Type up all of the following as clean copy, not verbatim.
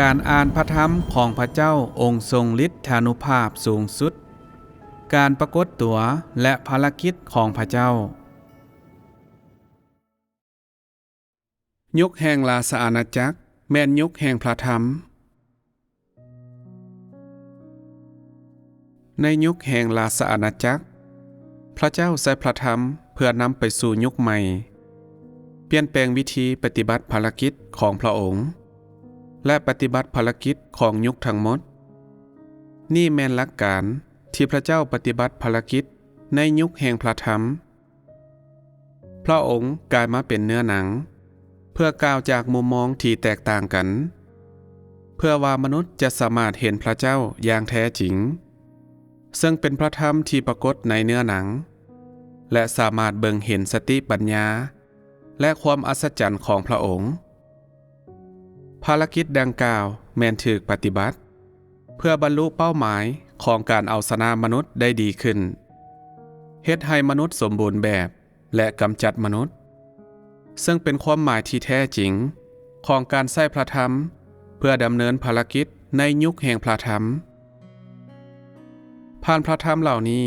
การอ่านพระธรรมของพระเจ้าองค์ทรงฤทธานุภาพสูงสุดการปรากฏตัวและภารกิจของพระเจ้ายุคแห่งราชอาณาจักรแม่นยุคแห่งพระธรรมในยุคแห่งราชอาณาจักรพระเจ้าใช้พระธรรมเพื่อนำไปสู่ยุคใหม่เปลี่ยนแปลงวิธีปฏิบัติภารกิจของพระองค์และปฏิบัติภารกิจของยุคทั้งหมดนี่แม่นหลักการที่พระเจ้าปฏิบัติภารกิจในยุคแห่งพระธรรมพระองค์กลายมาเป็นเนื้อหนังเพื่อกล่าวจากมุมมองที่แตกต่างกันเพื่อว่ามนุษย์จะสามารถเห็นพระเจ้าอย่างแท้จริงซึ่งเป็นพระธรรมที่ปรากฏในเนื้อหนังและสามารถเบิ่งเห็นสติปัญญาและความอัศจรรย์ของพระองค์ภารกิจดังกล่าวแม่นถูกปฏิบัติเพื่อบรรลุเป้าหมายของการเอาชนะมนุษย์ได้ดีขึ้นเฮ็ดให้มนุษย์สมบูรณ์แบบและกำจัดมนุษย์ซึ่งเป็นความหมายที่แท้จริงของการใช้พระธรรมเพื่อดำเนินภารกิจในยุคแห่งพระธรรมผ่านพระธรรมเหล่านี้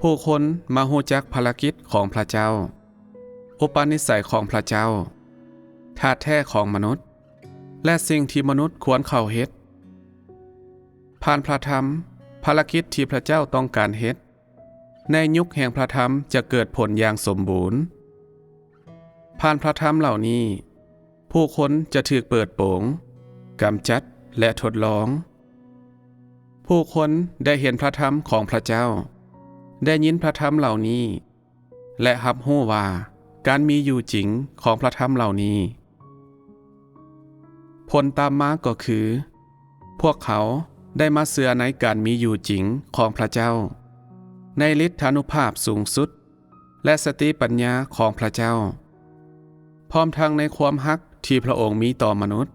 ผู้คนมารู้จักภารกิจของพระเจ้าอุปนิสัยของพระเจ้าธาตุแท้ของมนุษย์และสิ่งที่มนุษย์ควรเข้าเฮ็ดผ่านพระธรรมภารกิจที่พระเจ้าต้องการเฮ็ดในยุคแห่งพระธรรมจะเกิดผลอย่างสมบูรณ์ผ่านพระธรรมเหล่านี้ผู้คนจะถูกเปิดโปงกำจัดและทดลองผู้คนได้เห็นพระธรรมของพระเจ้าได้ยินพระธรรมเหล่านี้และรับรู้ว่าการมีอยู่จริงของพระธรรมเหล่านี้ผลตามมาก็คือพวกเขาได้มาเชื่อในการมีอยู่จริงของพระเจ้าในฤทธานุภาพสูงสุดและสติปัญญาของพระเจ้าพร้อมทั้งในความฮักที่พระองค์มีต่อมนุษย์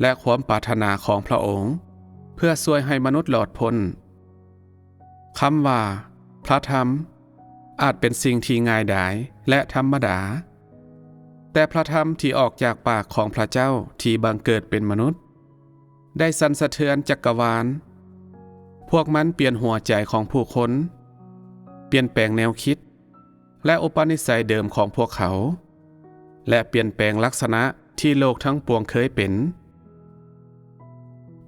และความปรารถนาของพระองค์เพื่อช่วยให้มนุษย์หลอดพ้นคำว่าพระธรรมอาจเป็นสิ่งที่ง่ายดายและธรรมดาแต่พระธรรมที่ออกจากปากของพระเจ้าที่บังเกิดเป็นมนุษย์ได้สั่นสะเทือนจักรวาลพวกมันเปลี่ยนหัวใจของผู้คนเปลี่ยนแปลงแนวคิดและอุปนิสัยเดิมของพวกเขาและเปลี่ยนแปลงลักษณะที่โลกทั้งปวงเคยเป็น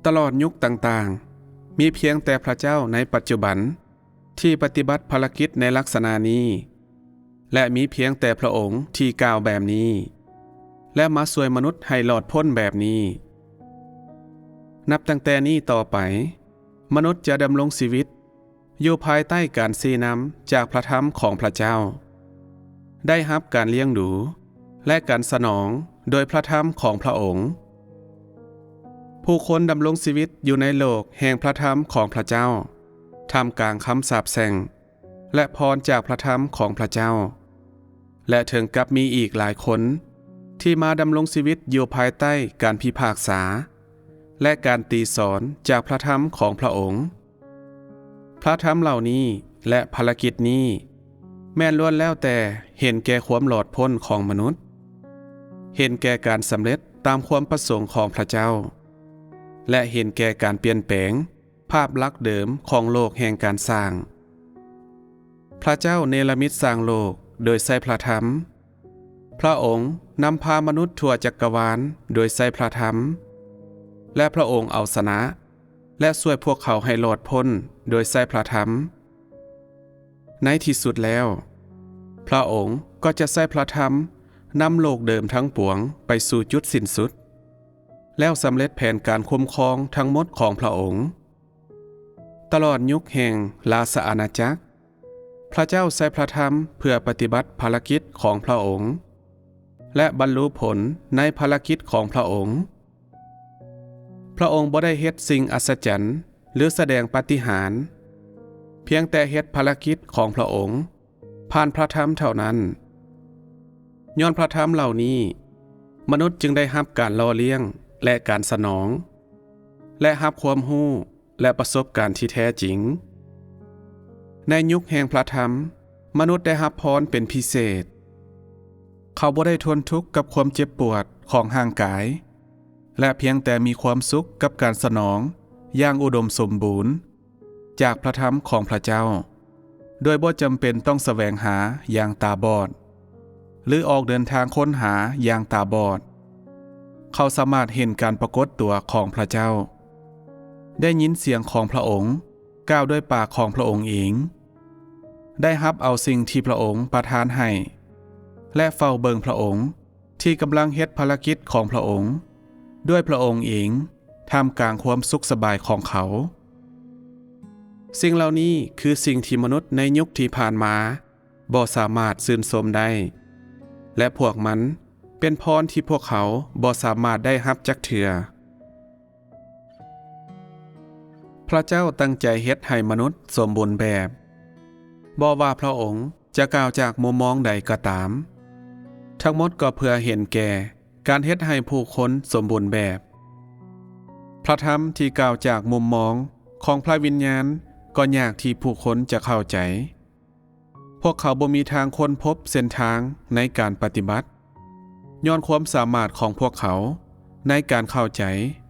ตลอดยุคต่างๆมีเพียงแต่พระเจ้าในปัจจุบันที่ปฏิบัติภารกิจในลักษณะนี้และมีเพียงแต่พระองค์ที่กล่าวแบบนี้และมาช่วยมนุษย์ให้หลอดพ้นแบบนี้นับตั้งแต่นี้ต่อไปมนุษย์จะดำรงชีวิตอยู่ภายใต้การชี้นำจากพระธรรมของพระเจ้าได้รับการเลี้ยงดูและการสนองโดยพระธรรมของพระองค์ผู้คนดำรงชีวิตอยู่ในโลกแห่งพระธรรมของพระเจ้าท่ามกลางคำสาปแช่งและพรจากพระธรรมของพระเจ้าและถึงกับมีอีกหลายคนที่มาดำรงชีวิตอยู่ภายใต้การพิพากษาและการตีสอนจากพระธรรมของพระองค์พระธรรมเหล่านี้และภารกิจนี้แม่นล้วนแล้วแต่เห็นแก่ความหลอดพ้นของมนุษย์เห็นแก่การสำเร็จตามความประสงค์ของพระเจ้าและเห็นแก่การเปลี่ยนแปลงภาพลักษณ์เดิมของโลกแห่งการสร้างพระเจ้าเนรมิตสร้างโลกโดยใช้พระธรรมพระองค์นำพามนุษย์ทั่วจักรวาลโดยใช้พระธรรมและพระองค์เอาชนะและช่วยพวกเขาให้รอดพ้นโดยใช้พระธรรมในที่สุดแล้วพระองค์ก็จะใช้พระธรรมนำโลกเดิมทั้งปวงไปสู่จุดสิ้นสุดแล้วสำเร็จแผนการคุ้มครองทั้งหมดของพระองค์ตลอดยุคแห่งราชอาณาจักรพระเจ้าใช้พระธรรมเพื่อปฏิบัติภารกิจของพระองค์และบรรลุผลในภารกิจของพระองค์พระองค์บ่ได้เฮ็ดสิ่งอัศจรรย์หรือแสดงปาฏิหาริย์เพียงแต่เฮ็ดภารกิจของพระองค์ผ่านพระธรรมเท่านั้นย้อนพระธรรมเหล่านี้มนุษย์จึงได้รับการหล่อเลี้ยงและการสนองและรับความรู้และประสบการณ์ที่แท้จริงในยุคแห่งพระธรรมมนุษย์ได้รับพรเป็นพิเศษเขาบ่ได้ทนทุกข์กับความเจ็บปวดของร่างกาย และเพียงแต่มีความสุขกับการสนองอย่างอุดมสมบูรณ์จากพระธรรมของพระเจ้าโดยบ่จำเป็นต้องแสวงหาอย่างตาบอดหรือออกเดินทางค้นหาอย่างตาบอดเขาสามารถเห็นการปรากฏตัวของพระเจ้าได้ยินเสียงของพระองค์กล่าวด้วยปากของพระองค์เองได้รับเอาสิ่งที่พระองค์ประทานให้และเฝ้าเบิ่งพระองค์ที่กำลังเฮ็ดภารกิจของพระองค์ด้วยพระองค์เองท่ามกลางความสุขสบายของเขาสิ่งเหล่านี้คือสิ่งที่มนุษย์ในยุคที่ผ่านมาบ่สามารถชื่นชมได้และพวกมันเป็นพรที่พวกเขาบ่สามารถได้รับจักเทื่อพระเจ้าตั้งใจเฮ็ดให้มนุษย์สมบูรณ์แบบบ่ว่าพระองค์จะกล่าวจากมุมมองใดก็ตามทั้งหมดก็เพื่อเห็นแก่การเฮ็ดให้ผู้คนสมบูรณ์แบบพระธรรมที่กล่าวจากมุมมองของพระวิญญาณก็ยากที่ผู้คนจะเข้าใจพวกเขาบ่มีทางค้นพบเส้นทางในการปฏิบัติย้อนความสามารถของพวกเขาในการเข้าใจ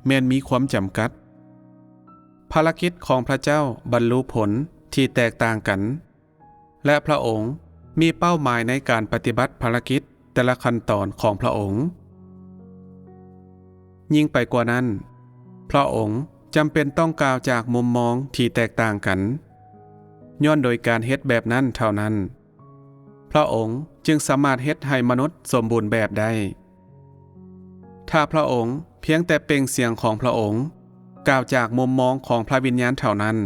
แม้นมีความจำกัดภารกิจของพระเจ้าบรรลุผลที่แตกต่างกันและพระองค์มีเป้าหมายในการปฏิบัติภารกิจแต่ละขั้นตอนของพระองค์ยิ่งไปกว่านั้นพระองค์จำเป็นต้องกล่าวจากมุมมองที่แตกต่างกันย้อนโดยการเฮ็ดแบบนั้นเท่านั้นพระองค์จึงสามารถเฮ็ดให้มนุษย์สมบูรณ์แบบได้ถ้าพระองค์เพียงแต่เปล่งเสียงของพระองค์กล่าวจากมุมมองของพระวิญญาณเท่านั้น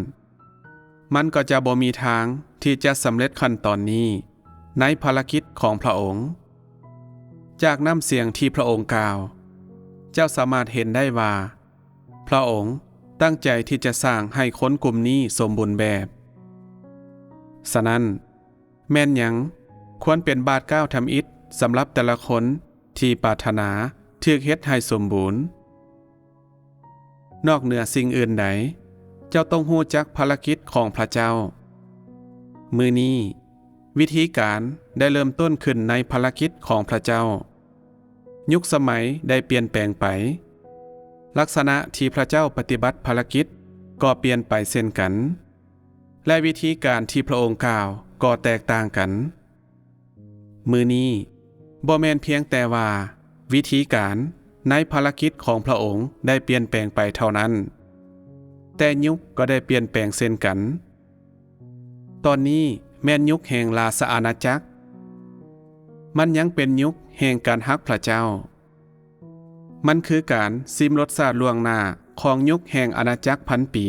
มันก็จะบ่มีทางที่จะสำเร็จขั้นตอนนี้ในภารกิจของพระองค์จากน้ำเสียงที่พระองค์กล่าวเจ้าสามารถเห็นได้ว่าพระองค์ตั้งใจที่จะสร้างให้คนกลุ่มนี้สมบูรณ์แบบฉะนั้นแม่นหยังควรเป็นบาตรก้าวทำอิฐสำหรับแต่ละคนที่ปรารถนาถูกเฮ็ดให้สมบูรณ์นอกเหนือสิ่งอื่นใดเจ้าต้องรู้จักภารกิจของพระเจ้ามื้อนี้วิธีการได้เริ่มต้นขึ้นในภารกิจของพระเจ้ายุคสมัยได้เปลี่ยนแปลงไปลักษณะที่พระเจ้าปฏิบัติภารกิจก็เปลี่ยนไปเช่นกันและวิธีการที่พระองค์กล่าวก็แตกต่างกันมื้อนี้บ่แม่นเพียงแต่ว่าวิธีการในภารกิจของพระองค์ได้เปลี่ยนแปลงไปเท่านั้นแต่ยุคก็ได้เปลี่ยนแปลงเช่นกันตอนนี้แม่นยุคแห่งราชอาณาจักรมันยังเป็นยุคแห่งการฮักพระเจ้ามันคือการซิมรสชาติล่วงหน้าของยุคแห่งอาณาจักรพันปี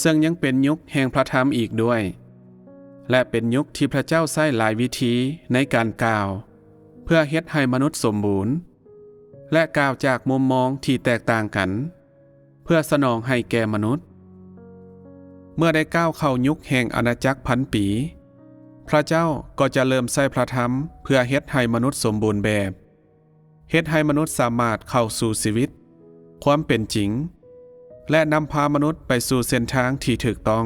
ซึ่งยังเป็นยุคแห่งพระธรรมอีกด้วยและเป็นยุคที่พระเจ้าใช้หลายวิธีในการกล่าวเพื่อเฮ็ดให้มนุษย์สมบูรณ์และกล่าวจากมุมมองที่แตกต่างกันเพื่อสนองให้แก่มนุษย์เมื่อได้ก้าวเข้ายุคแห่งอาณาจักรพันปีพระเจ้าก็จะเริ่มใช้พระธรรมเพื่อเฮ็ดให้มนุษย์สมบูรณ์แบบเฮ็ดให้มนุษย์สามารถเข้าสู่ชีวิตความเป็นจริงและนำพามนุษย์ไปสู่เส้นทางที่ถูกต้อง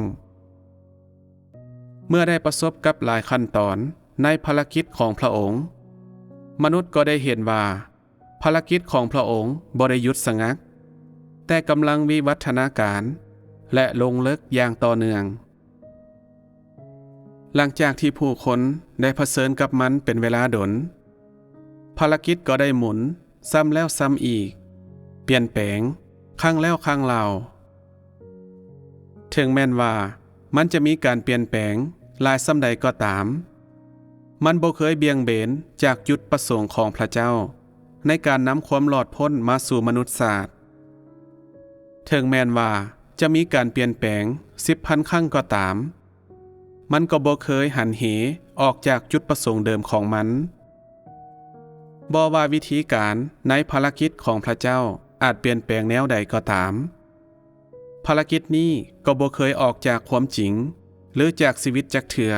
เมื่อได้ประสบกับหลายขั้นตอนในภารกิจของพระองค์มนุษย์ก็ได้เห็นว่าภารกิจของพระองค์บ่ได้หยุดชะงักแต่กำลังวิวัฒนาการและลงลึกอย่างต่อเนื่องหลังจากที่ผู้คนได้เผชิญกับมันเป็นเวลาดนภารกิจก็ได้หมุนซ้ำแล้วซ้ำอีกเปลี่ยนแปลงครั้งแล้วครั้งเล่าถึงแม้นว่ามันจะมีการเปลี่ยนแปลงหลายซ้ำใดก็ตามมันบ่เคยเบี่ยงเบนจากจุดประสงค์ของพระเจ้าในการนำความหลอดพ้นมาสู่มนุษยชาติถึงแม้นว่าจะมีการเปลี่ยนแปลง10,000 ครั้งก็ตามมันก็บ่เคยหันเหออกจากจุดประสงค์เดิมของมันบ่ว่าวิธีการในภารกิจของพระเจ้าอาจเปลี่ยนแปลงแนวใดก็ตามภารกิจนี้ก็บ่เคยออกจากความจริงหรือจากชีวิตจักเทื่อ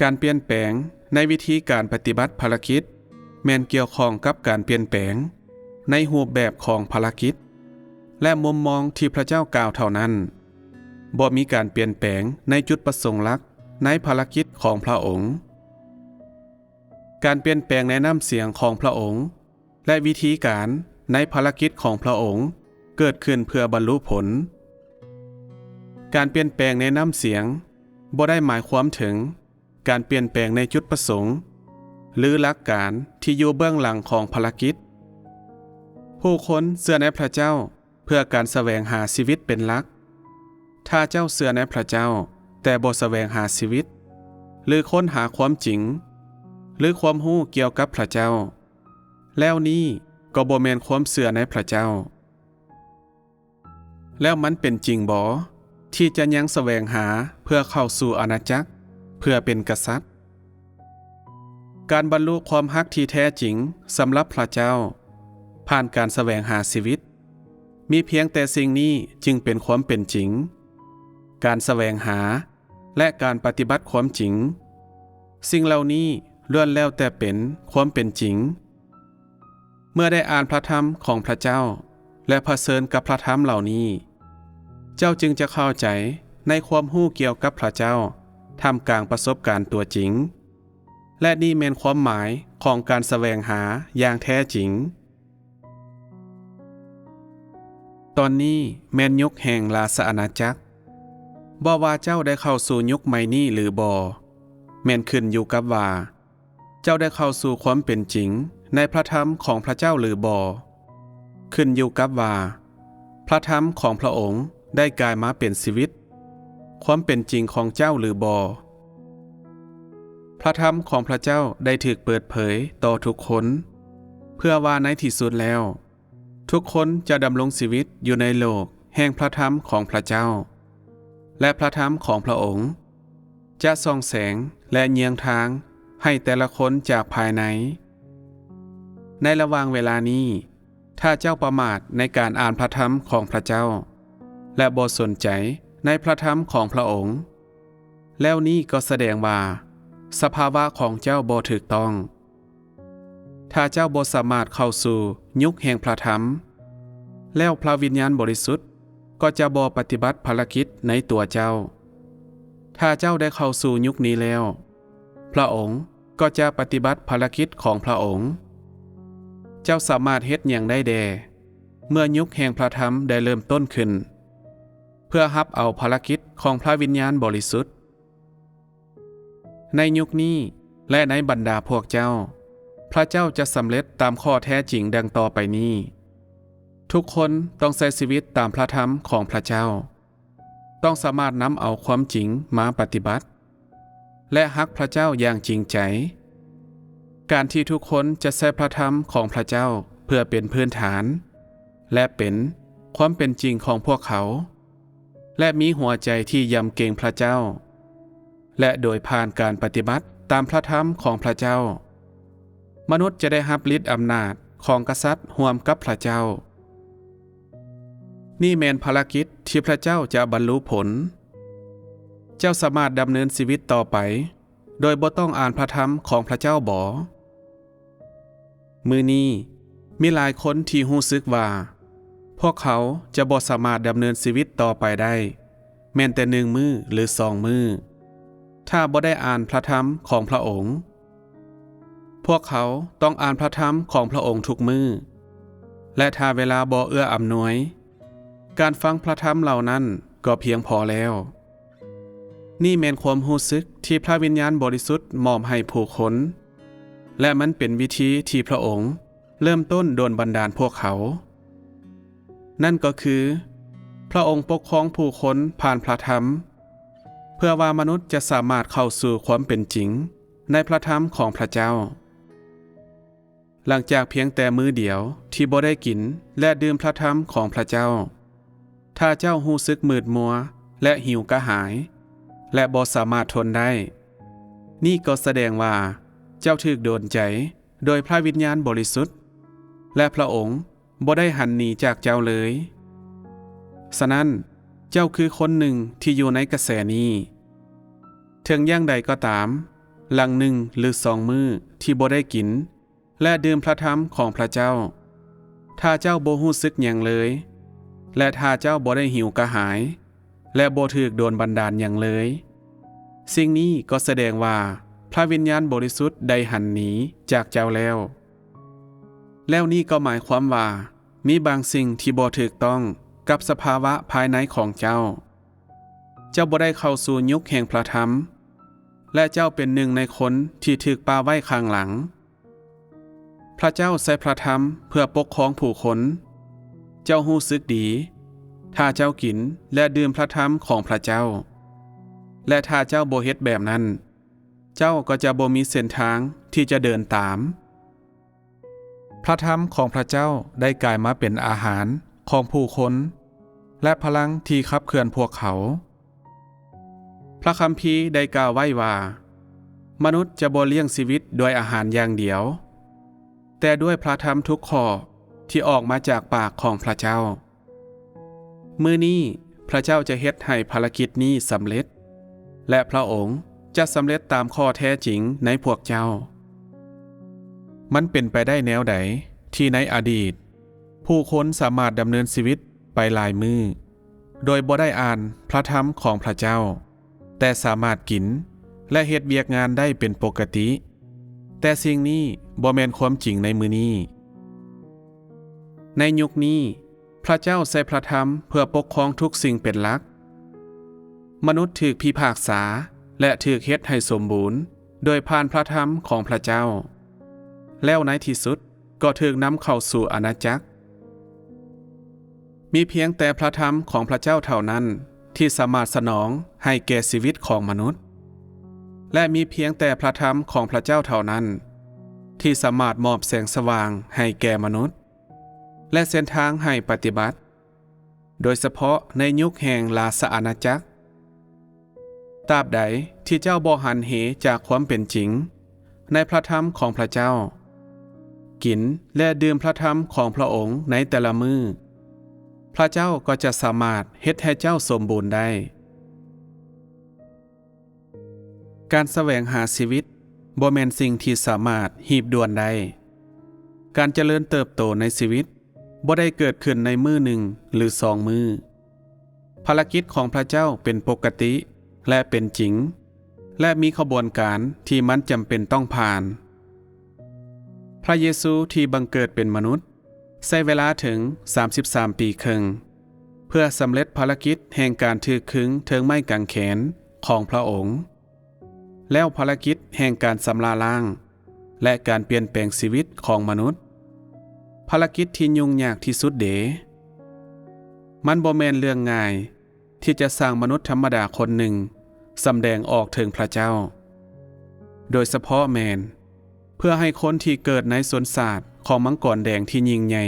การเปลี่ยนแปลงในวิธีการปฏิบัติภารกิจแม่นเกี่ยวข้องกับการเปลี่ยนแปลงในรูปแบบของภารกิจและมุมมองที่พระเจ้ากล่าวเท่านั้นบ่มีการเปลี่ยนแปลงในจุดประสงค์หลักในภารกิจของพระองค์การเปลี่ยนแปลงในน้ำเสียงของพระองค์ และวิธีการในภารกิจของพระองค์เกิดขึ้นเพื่อบรรลุผลการเปลี่ยนแปลงในน้ำเสียงบ่ได้หมายความถึงการเปลี่ยนแปลงในจุดประสงค์หรือหลักการที่อยู่เบื้องหลังของภารกิจผู้คนเชื่อในพระเจ้าเพื่อการแสวงหาชีวิตเป็นหลักถ้าเจ้าเชื่อในพระเจ้าแต่บ่แสวงหาชีวิตหรือค้นหาความจริงหรือความรู้เกี่ยวกับพระเจ้าแล้วนี้ก็บ่แม่นความเชื่อในพระเจ้าแล้วมันเป็นจริงบ่ที่จะยังแสวงหาเพื่อเข้าสู่อาณาจักรเพื่อเป็นกษัตริย์การบรรลุความฮักที่แท้จริงสำหรับพระเจ้าผ่านการแสวงหาชีวิตมีเพียงแต่สิ่งนี้จึงเป็นความเป็นจริงการแสวงหาและการปฏิบัติความจริงสิ่งเหล่านี้ล้วนแล้วแต่เป็นความเป็นจริงเมื่อได้อ่านพระธรรมของพระเจ้าและเผชิญกับพระธรรมเหล่านี้เจ้าจึงจะเข้าใจในความรู้เกี่ยวกับพระเจ้าท่ามกลางประสบการณ์ตัวจริงและนี่เป็นความหมายของการแสวงหาอย่างแท้จริงตอนนี้แม่นยุคแห่งราชอาณาจักรบ่ว่าเจ้าได้เข้าสู่ยุคใหม่นี้หรือบ่แม่นขึ้นอยู่กับว่าเจ้าได้เข้าสู่ความเป็นจริงในพระธรรมของพระเจ้าหรือบ่ขึ้นอยู่กับว่าพระธรรมของพระองค์ได้กลายมาเป็นชีวิตความเป็นจริงของเจ้าหรือบ่พระธรรมของพระเจ้าได้ถูกเปิดเผยต่อทุกคนเพื่อว่าในที่สุดแล้วทุกคนจะดำรงชีวิตอยู่ในโลกแห่งพระธรรมของพระเจ้าและพระธรรมของพระองค์จะส่องแสงและเยียงทางให้แต่ละคนจากภายในในระหว่างเวลานี้ถ้าเจ้าประมาทในการอ่านพระธรรมของพระเจ้าและบ่สนใจในพระธรรมของพระองค์แล้วนี้ก็แสดงว่าสภาวะของเจ้าบ่ถูกต้องถ้าเจ้าบ่สามารถเข้าสู่ยุคแห่งพระธรรมแล้วพระวิญญาณบริสุทธิ์ก็จะบ่ปฏิบัติภารกิจในตัวเจ้าถ้าเจ้าได้เข้าสู่ยุคนี้แล้วพระองค์ก็จะปฏิบัติภารกิจของพระองค์เจ้าสามารถเฮ็ดหยังได้แด่เมื่อยุคแห่งพระธรรมได้เริ่มต้นขึ้นเพื่อรับเอาภารกิจของพระวิญญาณบริสุทธิ์ในยุคนี้และในบรรดาพวกเจ้าพระเจ้าจะสำเร็จตามข้อแท้จริงดังต่อไปนี้ทุกคนต้องใช้ชีวิตตามพระธรรมของพระเจ้าต้องสามารถนำเอาความจริงมาปฏิบัติและฮักพระเจ้าอย่างจริงใจการที่ทุกคนจะใช้พระธรรมของพระเจ้าเพื่อเป็นพื้นฐานและเป็นความเป็นจริงของพวกเขาและมีหัวใจที่ยำเกรงพระเจ้าและโดยผ่านการปฏิบัติตามพระธรรมของพระเจ้ามนุษย์จะได้รับฤทธิ์อำนาจของกษัตริย์ร่วมกับพระเจ้านี่แม่นภารกิจที่พระเจ้าจะบรรลุผลเจ้าสามารถดำเนินชีวิตต่อไปโดยบ่ต้องอ่านพระธรรมของพระเจ้าบ่มื้อนี้มีหลายคนที่รู้สึกว่าพวกเขาจะบ่สามารถดำเนินชีวิตต่อไปได้แม้แต่1มื้อหรือ2มื้อถ้าบ่ได้อ่านพระธรรมของพระองค์พวกเขาต้องอ่านพระธรรมของพระองค์ทุกมื้อและถ้าเวลาบ่เอื้ออำนวยการฟังพระธรรมเหล่านั้นก็เพียงพอแล้วนี่แม่นความรู้สึกที่พระวิญญาณบริสุทธิ์มอบให้ผู้คนและมันเป็นวิธีที่พระองค์เริ่มต้นโดนบันดาลพวกเขานั่นก็คือพระองค์ปกครองผู้คนผ่านพระธรรมเพื่อว่ามนุษย์จะสามารถเข้าสู่ความเป็นจริงในพระธรรมของพระเจ้าหลังจากเพียงแต่มื้อเดียวที่บ่ได้กินและดื่มพระธรรมของพระเจ้าถ้าเจ้ารู้สึกมืดมัวและหิวกระหายและบ่สามารถทนได้นี่ก็แสดงว่าเจ้าถูกโดนใจโดยพระวิญญาณบริสุทธิ์และพระองค์บ่ได้หันหนีจากเจ้าเลยฉะนั้นเจ้าคือคนหนึ่งที่อยู่ในกระแสนี้ถึงอย่างใดก็ตามหลัง1หรือ2มื้อที่บ่ได้กินและดื่มพระธรรมของพระเจ้าถ้าเจ้าบ่รู้สึกหยังเลยและถ้าเจ้าบ่ได้หิวกระหายและบ่ถูกโดนบันดาลหยังเลยสิ่งนี้ก็แสดงว่าพระวิญญาณบริสุทธิ์ได้หันหนีจากเจ้าแล้ว แล้วนี่ก็หมายความว่ามีบางสิ่งที่บ่ถูกต้องกับสภาวะภายในของเจ้าบ่ได้เข้าสู่ยุคแห่งพระธรรมและเจ้าเป็นหนึ่งในคนที่ถูกปาไว้ข้างหลังพระเจ้าใช้พระธรรมเพื่อปกครองผู้คนเจ้ารู้สึกดีถ้าเจ้ากินและดื่มพระธรรมของพระเจ้าและถ้าเจ้าบ่เฮ็ดแบบนั้นเจ้าก็จะบ่มีเส้นทางที่จะเดินตามพระธรรมของพระเจ้าได้กลายมาเป็นอาหารของผู้คนและพลังที่ขับเคลื่อนพวกเขาพระคัมภีร์ได้กล่าวไว้ว่ามนุษย์จะบ่เลี้ยงชีวิตด้วยอาหารอย่างเดียวแต่ด้วยพระธรรมทุกข้อที่ออกมาจากปากของพระเจ้ามื้อนี้พระเจ้าจะเฮ็ดให้ภารกิจนี้สำเร็จและพระองค์จะสำเร็จตามข้อแท้จริงในพวกเจ้ามันเป็นไปได้แนวใดที่ในอดีตผู้คนสามารถดำเนินชีวิตไปหลายมื้อโดยบ่ได้อ่านพระธรรมของพระเจ้าแต่สามารถกินและเฮ็ดเวียกงานได้เป็นปกติแต่สิ่งนี้บ่แม่นความจริงในมื้อนี้ในยุคนี้พระเจ้าใช้พระธรรมเพื่อปกครองทุกสิ่งเป็นหลักมนุษย์ถูกพิพากษาและถูกเฮ็ดให้สมบูรณ์โดยผ่านพระธรรมของพระเจ้าแล้วในที่สุดก็ถูกนำเข้าสู่อาณาจักรมีเพียงแต่พระธรรมของพระเจ้าเท่านั้นที่สามารถสนองให้แก่ชีวิตของมนุษย์และมีเพียงแต่พระธรรมของพระเจ้าเท่านั้นที่สามารถมอบแสงสว่างให้แก่มนุษย์และเส้นทางให้ปฏิบัติโดยเฉพาะในยุคแห่งราชอาณาจักรตราบใดที่เจ้าบ่หันเหจากความเป็นจริงในพระธรรมของพระเจ้ากินและดื่มพระธรรมของพระองค์ในแต่ละมื้อพระเจ้าก็จะสามารถเฮ็ดให้เจ้าสมบูรณ์ได้การแสวงหาชีวิตบ่แม่นสิ่งที่สามารถหีบด่วนได้การเจริญเติบโตในชีวิตบ่ได้เกิดขึ้นในมื้อหนึ่งหรือ2มื้อภารกิจของพระเจ้าเป็นปกติและเป็นจริงและมีขบวนการที่มันจำเป็นต้องผ่านพระเยซูที่บังเกิดเป็นมนุษย์ใช้เวลาถึง33 ปีครึ่งเพื่อสำเร็จภารกิจแห่งการถือขึงเทิงไม้กางเขนของพระองค์แล้วภารกิจแห่งการสำลาล้างและการเปลี่ยนแปลงชีวิตของมนุษย์ภารกิจที่ยุ่งยากที่สุดเดมันบ่แม่นเรื่องง่ายที่จะสร้างมนุษย์ธรรมดาคนหนึ่งสำแดงออกถึงพระเจ้าโดยเฉพาะแมนเพื่อให้คนที่เกิดในสวนศาสตร์ของมังกรแดงที่ยิ่งใหญ่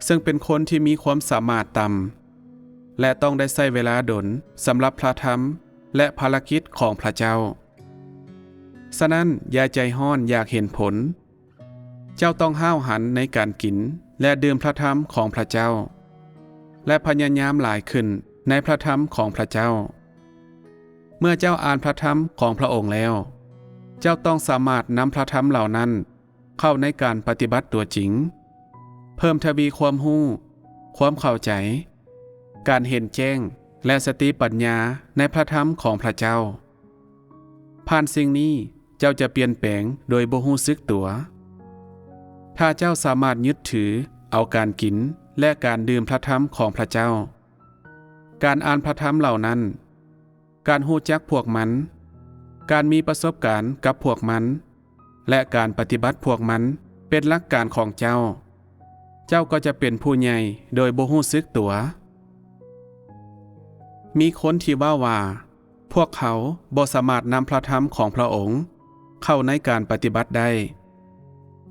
ซึ่งเป็นคนที่มีความสามารถต่ำและต้องได้ใช้เวลาดนสำหรับพระธรรมและภารกิจของพระเจ้าฉะนั้นอย่าใจห้อนอยากเห็นผลเจ้าต้องห้าวหันในการกินและดื่มพระธรรมของพระเจ้าและพยายามหลายขึ้นในพระธรรมของพระเจ้าเมื่อเจ้าอ่านพระธรรมของพระองค์แล้วเจ้าต้องสามารถนำพระธรรมเหล่านั้นเข้าในการปฏิบัติตัวจริงเพิ่มทวีความรู้ความเข้าใจการเห็นแจ้งและสติปัญญาในพระธรรมของพระเจ้าผ่านสิ่งนี้เจ้าจะเปลี่ยนแปลงโดยบ่รู้สึกตัวถ้าเจ้าสามารถยึดถือเอาการกินและการดื่มพระธรรมของพระเจ้าการอ่านพระธรรมเหล่านั้นการรู้จักพวกมันการมีประสบการณ์กับพวกมันและการปฏิบัติพวกมันเป็นหลักการของเจ้าก็จะเป็นผู้ใหญ่โดยบ่รู้สึกตัวมีคนที่ว่าพวกเขาบ่สามารถนำพระธรรมของพระองค์เข้าในการปฏิบัติได้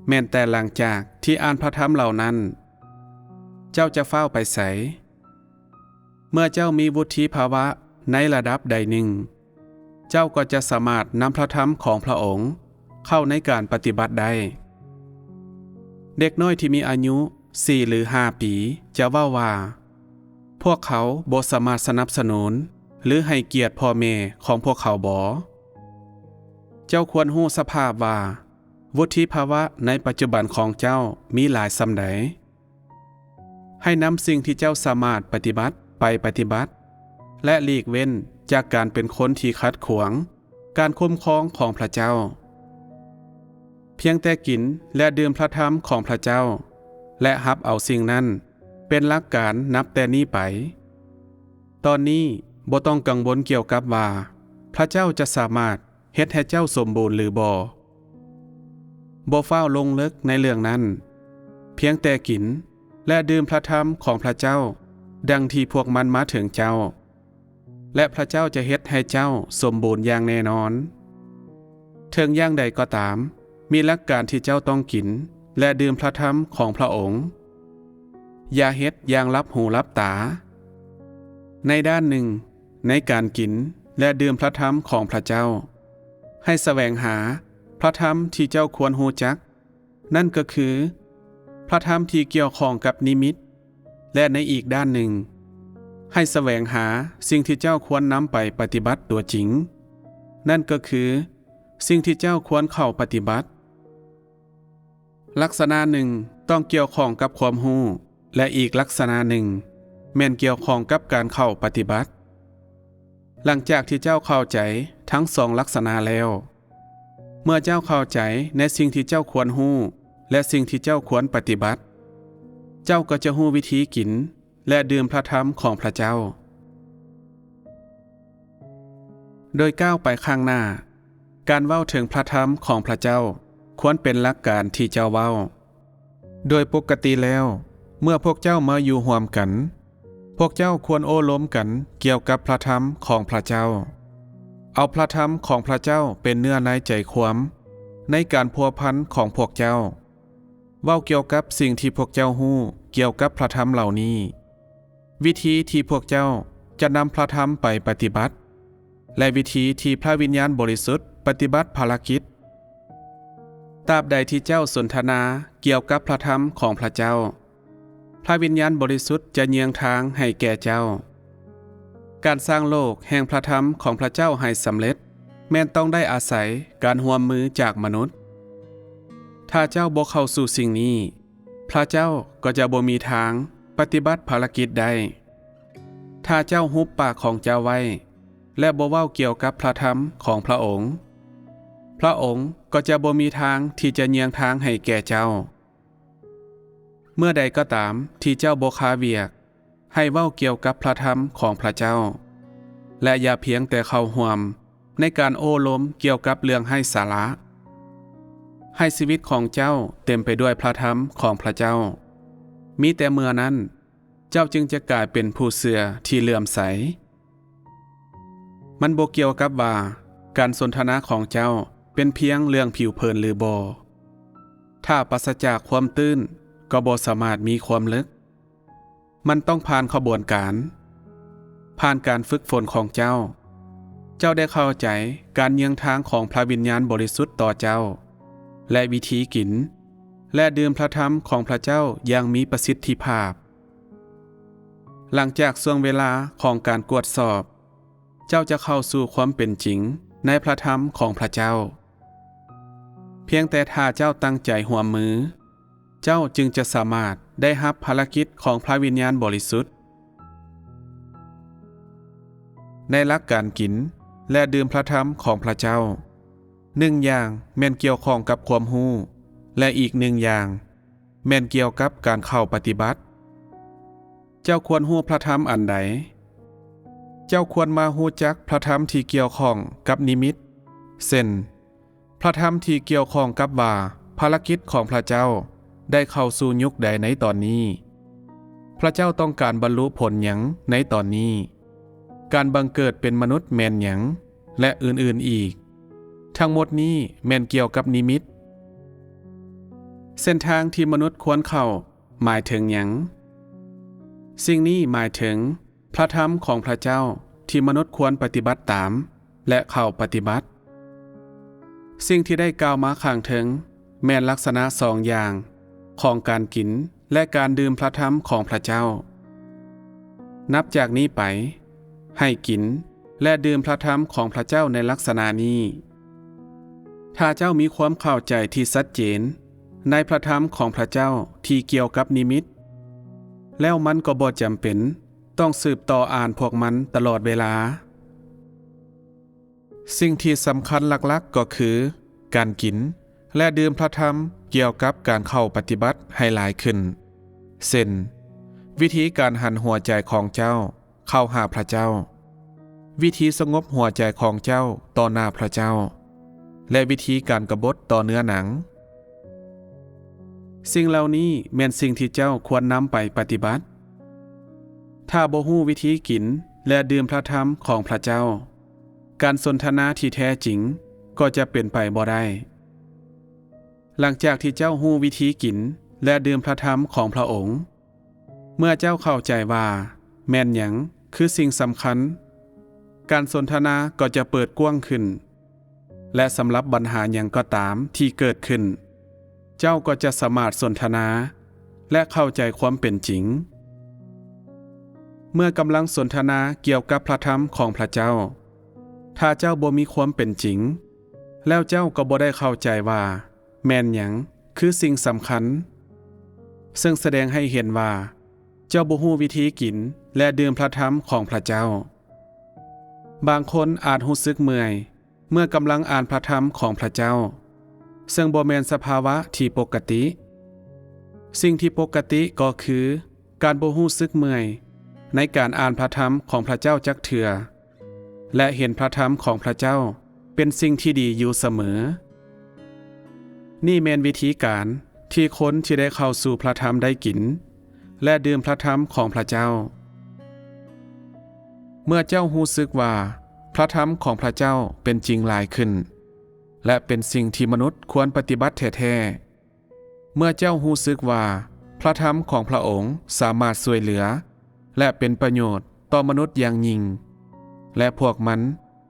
แม้นแต่หลังจากที่อ่านพระธรรมเหล่านั้นเจ้าจะเฝ้าไปไสเมื่อเจ้ามีวุฒิภาวะในระดับใดหนึ่งเจ้าก็จะสามารถนำพระธรรมของพระองค์เข้าในการปฏิบัติได้เด็กน้อยที่มีอายุ4 หรือ 5 ปีจะว่าพวกเขาบ่สามารถสนับสนุนหรือให้เกียรติพ่อแม่ของพวกเขาบ่เจ้าควรรู้สภาพว่าวุฒิภาวะในปัจจุบันของเจ้ามีหลายส่ำใดให้นำสิ่งที่เจ้าสามารถปฏิบัติไปปฏิบัติและหลีกเว้นจากการเป็นคนที่ขัดขวางการคุ้มครองของพระเจ้า เพียงแต่กินและดื่มพระทัยของพระเจ้าและรับเอาสิ่งนั้นเป็นหลักการนับแต่นี้ไปตอนนี้บ่ต้องกังวลเกี่ยวกับว่าพระเจ้าจะสามารถเฮ็ดให้เจ้าสมบูรณ์หรือบ่ฟ้าวลงลึกในเรื่องนั้นเพียงแต่กินและดื่มพระทัยของพระเจ้าดังที่พวกมันมาถึงเจ้าและพระเจ้าจะเฮ็ดให้เจ้าสมบูรณ์อย่างแน่นอนถึงอย่างใดก็ตามมีหลักการที่เจ้าต้องกินและดื่มพระทัยของพระองค์อย่าเฮ็ดอย่างลับหูลับตาในด้านหนึ่งในการกินและดื่มพระทัยของพระเจ้าให้แสวงหาพระทัยที่เจ้าควรรู้จักนั่นก็คือพระทัยที่เกี่ยวข้องกับนิมิตและในอีกด้านหนึ่งให้แสวงหาสิ่งที่เจ้าควรนำไปปฏิบัติตัวจริงนั่นก็คือสิ่งที่เจ้าควรเข้าปฏิบัติลักษณะหนึ่งต้องเกี่ยวข้องกับความรู้และอีกลักษณะหนึ่งแม่นเกี่ยวข้องกับการเข้าปฏิบัติหลังจากที่เจ้าเข้าใจทั้งสองลักษณะแล้วเมื่อเจ้าเข้าใจในสิ่งที่เจ้าควรรู้และสิ่งที่เจ้าควรปฏิบัติเจ้าก็จะรู้วิธีกินและดื่มพระทัยของพระเจ้าโดยก้าวไปข้างหน้าการเว้าถึงพระทัยของพระเจ้าควรเป็นหลักการที่เจ้าเว้าโดยปกติแล้วเมื่อพวกเจ้ามาอยู่ร่วมกันพวกเจ้าควรโอ้ล้มกันเกี่ยวกับพระทัยของพระเจ้าเอาพระทัยของพระเจ้าเป็นเนื้อในใจความในการพัวพันของพวกเจ้าเว้าเกี่ยวกับสิ่งที่พวกเจ้าฮู้เกี่ยวกับพระทัยเหล่านี้วิธีที่พวกเจ้าจะนำพระทัยไปปฏิบัติและวิธีที่พระวิญญาณบริสุทธิ์ปฏิบัติภารกิจตราบใดที่เจ้าสนทนาเกี่ยวกับพระทัยของพระเจ้าพระวิญญาณบริสุทธิ์จะเยียงทางให้แก่เจ้าการสร้างโลกแห่งพระทัยของพระเจ้าให้สำเร็จแม้นต้องได้อาศัยการร่วมมือจากมนุษย์ถ้าเจ้าบ่เข้าสู่สิ่งนี้พระเจ้าก็จะบ่มีทางปฏิบัติภารกิจได้ถ้าเจ้าหุบปากของเจ้าไว้และบ่เว้าเกี่ยวกับพระทัยของพระองค์พระองค์ก็จะบ่มีทางที่จะเยียงทางให้แก่เจ้าเมื่อใดก็ตามที่เจ้าบ่ค้าเวียกให้เว้าเกี่ยวกับพระทัยของพระเจ้าและอย่าเพียงแต่เข้าร่วมในการโอ้ล้มเกี่ยวกับเรื่องให้สาระให้ชีวิตของเจ้าเต็มไปด้วยพระทัยของพระเจ้ามีแต่เมื่อนั้นเจ้าจึงจะกลายเป็นผู้เชื่อที่เลื่อมใสมันบ่เกี่ยวกับว่าการสนทนาของเจ้าเป็นเพียงเรื่องผิวเผินหรือบ่ถ้าปราศจากความตื้นก็บ่สามารถมีความลึกมันต้องผ่านขบวนการผ่านการฝึกฝนของเจ้าได้เข้าใจการเยียงทางของพระวิญญาณบริสุทธิ์ต่อเจ้าและวิธีกินและดื่มพระทัยของพระเจ้าอย่างมีประสิทธิภาพหลังจากช่วงเวลาของการกวดสอบเจ้าจะเข้าสู่ความเป็นจริงในพระทัยของพระเจ้าเพียงแต่ถ้าเจ้าตั้งใจร่วมมือเจ้าจึงจะสามารถได้รับภารกิจของพระวิญญาณบริสุทธิ์ในหลักการกินและดื่มพระทัยของพระเจ้าหนึ่งอย่างแม่นเกี่ยวข้องกับความรู้และอีกหนึ่งอย่างแม่นเกี่ยวกับการเข้าปฏิบัติเจ้าควรรู้พระทัยอันใดเจ้าควรมารู้จักพระทัยที่เกี่ยวข้องกับนิมิตเช่นพระทัยที่เกี่ยวข้องกับว่าภารกิจของพระเจ้าได้เข้าสู่ยุคใดในตอนนี้พระเจ้าต้องการบรรลุผลหยังในตอนนี้การบังเกิดเป็นมนุษย์แม่นหยังและอื่นๆอีกทั้งหมดนี้แม่นเกี่ยวกับนิมิตเส้นทางที่มนุษย์ควรเข้าหมายถึงหยังสิ่งนี้หมายถึงพระทัยของพระเจ้าที่มนุษย์ควรปฏิบัติตามและเข้าปฏิบัติสิ่งที่ได้กล่าวมาข้างเทิงแม่นลักษณะสองอย่างของการกินและการดื่มพระทัยของพระเจ้านับจากนี้ไปให้กินและดื่มพระทัยของพระเจ้าในลักษณะนี้ถ้าเจ้ามีความเข้าใจที่ชัดเจนในพระทัยของพระเจ้าที่เกี่ยวกับนิมิตแล้วมันก็บ่จำเป็นต้องสืบต่ออ่านพวกมันตลอดเวลาสิ่งที่สำคัญหลักๆก็คือการกิน และดื่มพระธรรมเกี่ยวกับการเข้าปฏิบัติให้หลายขึ้นเช่นวิธีการหันหัวใจของเจ้าเข้าหาพระเจ้าวิธีสงบหัวใจของเจ้าต่อหน้าพระเจ้าและวิธีการกบฏต่อเนื้อหนังสิ่งเหล่านี้แม่นสิ่งที่เจ้าควรนำไปปฏิบัติถ้าบ่ฮู้วิธีกินและดื่มพระธรรมของพระเจ้าการสนทนาที่แท้จริงก็จะเป็นไปบ่ได้หลังจากที่เจ้าฮู้วิธีกินและดื่มพระธรรมของพระองค์เมื่อเจ้าเข้าใจว่าแม่นหยังคือสิ่งสำคัญการสนทนาก็จะเปิดกว้างขึ้นและสำหรับปัญหาหยังก็ตามที่เกิดขึ้นเจ้าก็จะสามารถสนทนาและเข้าใจความเป็นจริงเมื่อกำลังสนทนาเกี่ยวกับพระธรรมของพระเจ้าถ้าเจ้าบ่มีความเป็นจริงแล้วเจ้าก็บ่ได้เข้าใจว่าแม่นหยังคือสิ่งสำคัญซึ่งแสดงให้เห็นว่าเจ้าบ่ฮู้วิธีกินและดื่มพระธรรมของพระเจ้าบางคนอาจรู้สึกเมื่อยเมื่อกำลังอ่านพระธรรมของพระเจ้าซึ่งบ่แม่นสภาวะที่ปกติสิ่งที่ปกติก็คือการบ่รู้สึกเมื่อยในการอ่านพระธรรมของพระเจ้าจักเทื่อและเห็นพระธรรมของพระเจ้าเป็นสิ่งที่ดีอยู่เสมอนี่แม่นวิธีการที่คนที่ได้เข้าสู่พระธรรมได้กินและดื่มพระธรรมของพระเจ้าเมื่อเจ้ารู้สึกว่าพระธรรมของพระเจ้าเป็นจริงหลายขึ้นและเป็นสิ่งที่มนุษย์ควรปฏิบัติแท้ๆเมื่อเจ้ารู้สึกว่าพระธรรมของพระองค์สามารถช่วยเหลือและเป็นประโยชน์ต่อมนุษย์อย่างยิ่งและพวกมัน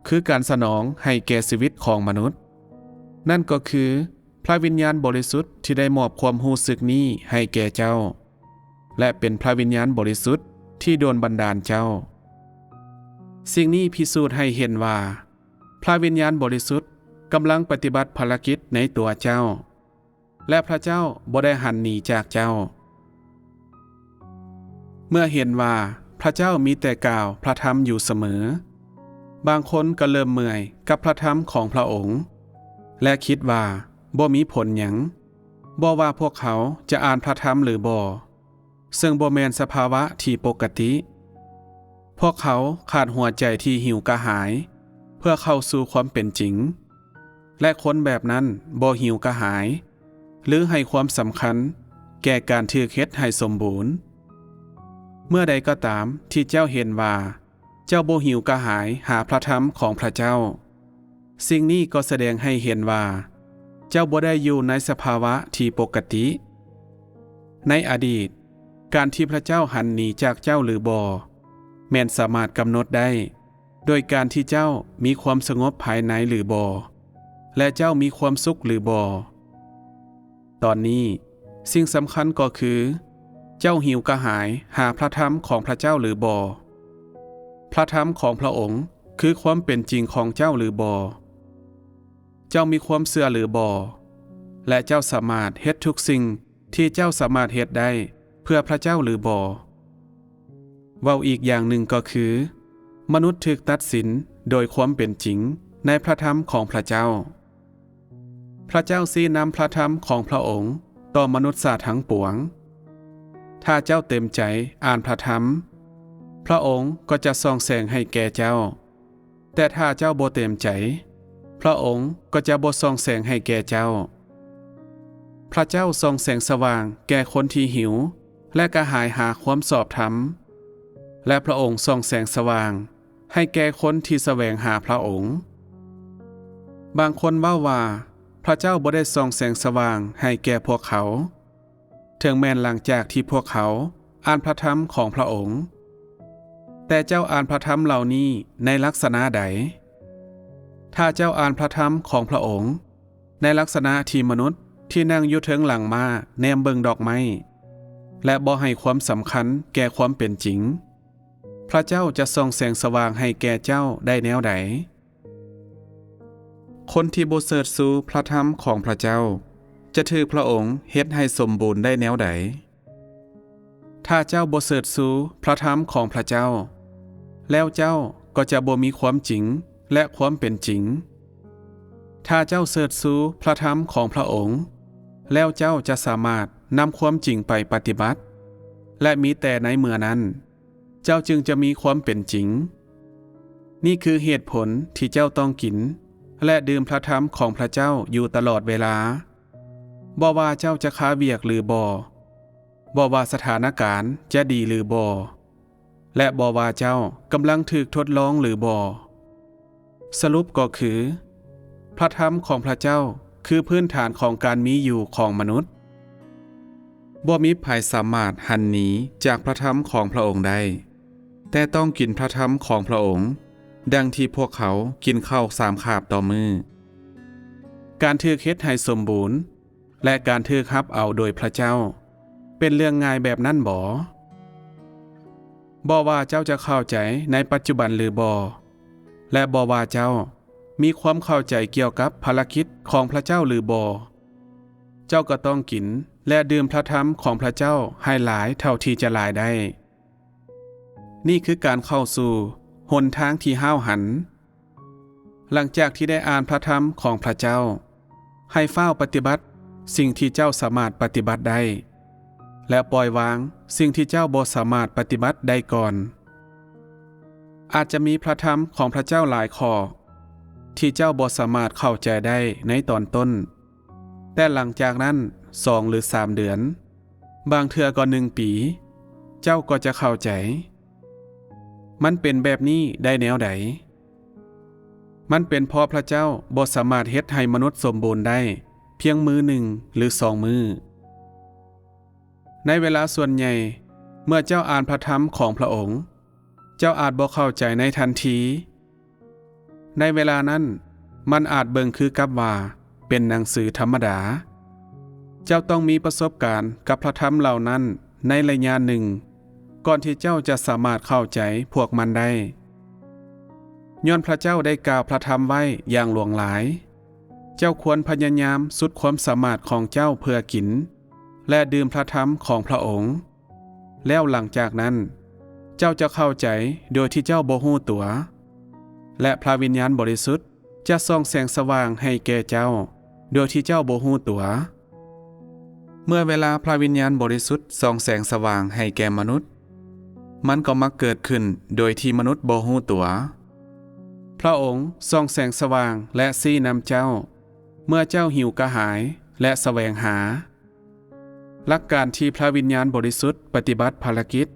คือการสนองให้แก่ชีวิตของมนุษย์นั่นก็คือพระวิญญาณบริสุทธิ์ที่ได้มอบความรู้สึกนี้ให้แก่เจ้าและเป็นพระวิญญาณบริสุทธิ์ที่โดนบันดาลเจ้าสิ่งนี้พิสูจน์ให้เห็นว่าพระวิญญาณบริสุทธิ์กำลังปฏิบัติภารกิจในตัวเจ้าและพระเจ้าบ่ได้หันหนีจากเจ้าเมื่อเห็นว่าพระเจ้ามีแต่กล่าวพระธรรมอยู่เสมอบางคนก็เริ่มเมื่อยกับพระธรรมของพระองค์และคิดว่าบ่มีผลหยังบ่ว่าพวกเขาจะอ่านพระธรรมหรือบ่ซึ่งบ่แม่นสภาวะที่ปกติพวกเขาขาดหัวใจที่หิวกระหายเพื่อเข้าสู่ความเป็นจริงและคนแบบนั้นบ่หิวกระหายหรือให้ความสำคัญแก่การถือเคล็ดให้สมบูรณ์เมื่อใดก็ตามที่เจ้าเห็นว่าเจ้าบ่หิวกระหายหาพระธรรมของพระเจ้าสิ่งนี้ก็แสดงให้เห็นว่าเจ้าบ่ได้อยู่ในสภาวะที่ปกติในอดีตการที่พระเจ้าหันหนีจากเจ้าหรือบ่แม่นสามารถกำหนดได้โดยการที่เจ้ามีความสงบภายในหรือบ่และเจ้ามีความสุขหรือบ่ตอนนี้สิ่งสำคัญก็คือเจ้าหิวกระหายหาพระธรรมของพระเจ้าหรือบ่พระธรรมของพระองค์คือความเป็นจริงของเจ้าหรือบ่เจ้ามีความเชื่อหรือบ่และเจ้าสามารถเฮ็ดทุกสิ่งที่เจ้าสามารถเฮ็ดได้เพื่อพระเจ้าหรือบ่เว้าอีกอย่างหนึ่งก็คือมนุษย์ถูกตัดสินโดยความเป็นจริงในพระธรรมของพระเจ้าพระเจ้าชี้นำพระธรรมของพระองค์ต่อมนุษย์ชาติทั้งปวงถ้าเจ้าเต็มใจอ่านพระธรรมพระองค์ก็จะส่องแสงให้แก่เจ้าแต่ถ้าเจ้าบ่เต็มใจพระองค์ก็จะบ่ส่องแสงให้แก่เจ้าพระเจ้าส่องแสงสว่างแก่คนที่หิวและกระหายหาความชอบธรรมและพระองค์ส่องแสงสว่างให้แก่คนที่แสวงหาพระองค์บางคนว่าพระเจ้าบ่ได้ส่องแสงสว่างให้แก่พวกเขาถึงแม้นหลังจากที่พวกเขาอ่านพระธรรมของพระองค์แต่เจ้าอ่านพระธรรมเหล่านี้ในลักษณะใดถ้าเจ้าอ่านพระธรรมของพระองค์ในลักษณะที่มนุษย์ที่นั่งอยู่เทิงหลังม้าแนมเบิ่งดอกไม้และบ่ให้ความสำคัญแก่ความเป็นจริงพระเจ้าจะส่องแสงสว่างให้แก่เจ้าได้แนวใดคนที่บ่เสิร์ชสู่พระธรรมของพระเจ้าจะถูกพระองค์เฮ็ดให้สมบูรณ์ได้แนวใดถ้าเจ้าบ่เสิร์ชสู่พระธรรมของพระเจ้าแล้วเจ้าก็จะบ่มีความจริงและความเป็นจริง ถ้าเจ้าเสิร์ชสู่พระธรรมของพระองค์แล้วเจ้าจะสามารถนำความจริงไปปฏิบัติและมีแต่ในเมื่อนั้นเจ้าจึงจะมีความเป็นจริงนี่คือเหตุผลที่เจ้าต้องกินและดื่มพระธรรมของพระเจ้าอยู่ตลอดเวลาบ่ว่าเจ้าจะค้าเวียกหรือบ่ว่าสถานการณ์จะดีหรือบ่และบ่ว่าเจ้ากำลังถูกทดลองหรือบ่สรุปก็คือพระธรรมของพระเจ้าคือพื้นฐานของการมีอยู่ของมนุษย์บ่มีไผสามารถหันหนีจากพระธรรมของพระองค์ได้แต่ต้องกินพระธรรมของพระองค์ดังที่พวกเขากินข้าว3 คาบต่อมื้อการถูกเฮ็ดให้สมบูรณ์และการถูกรับเอาโดยพระเจ้าเป็นเรื่องง่ายแบบนั้นบ่ว่าเจ้าจะเข้าใจในปัจจุบันหรือบ่และบ่ว่าเจ้ามีความเข้าใจเกี่ยวกับภารกิจของพระเจ้าหรือบ่เจ้าก็ต้องกินและดื่มพระธรรมของพระเจ้าให้หลายเท่าที่จะหลายได้นี่คือการเข้าสู่หนทางที่ห้าวหันหลังจากที่ได้อ่านพระธรรมของพระเจ้าให้เฝ้าปฏิบัติสิ่งที่เจ้าสามารถปฏิบัติได้และปล่อยวางสิ่งที่เจ้าบ่สามารถปฏิบัติได้ก่อนอาจจะมีพระธรรมของพระเจ้าหลายข้อที่เจ้าบ่สามารถเข้าใจได้ในตอนต้นแต่หลังจากนั้น2 หรือ 3 เดือนบางเทื่อก็1 ปีเจ้าก็จะเข้าใจมันเป็นแบบนี้ได้แนวใดมันเป็นเพราะพระเจ้าบ่สามารถเฮ็ดให้มนุษย์สมบูรณ์ได้เพียงมือ1 หรือ 2 มือในเวลาส่วนใหญ่เมื่อเจ้าอ่านพระธรรมของพระองค์เจ้าอาจบ่เข้าใจในทันทีในเวลานั้นมันอาจเบิ่งคือกับว่าเป็นหนังสือธรรมดาเจ้าต้องมีประสบการณ์กับพระธรรมเหล่านั้นในระยะหนึ่งก่อนที่เจ้าจะสามารถเข้าใจพวกมันได้ย้อนพระเจ้าได้กล่าวพระธรรมไว้อย่างหลวงหลายเจ้าควรพยายามสุดความสามารถของเจ้าเพื่อกินและดื่มพระธรรมของพระองค์แล้วหลังจากนั้นเจ้าจะเข้าใจโดยที่เจ้าบ่ฮู้ตัวและพระวิญญาณบริสุทธิ์จะส่องแสงสว่างให้แก่เจ้าโดยที่เจ้าบ่ฮู้ตัวเมื่อเวลาพระวิญญาณบริสุทธิ์ส่องแสงสว่างให้แก่มนุษย์มันก็มักเกิดขึ้นโดยที่มนุษย์บ่ฮู้ตัวพระองค์ส่องแสงสว่างและชี้นำเจ้าเมื่อเจ้าหิวกระหายและแสวงหาหลักการที่พระวิญญาณบริสุทธิ์ปฏิบัติภารกิจ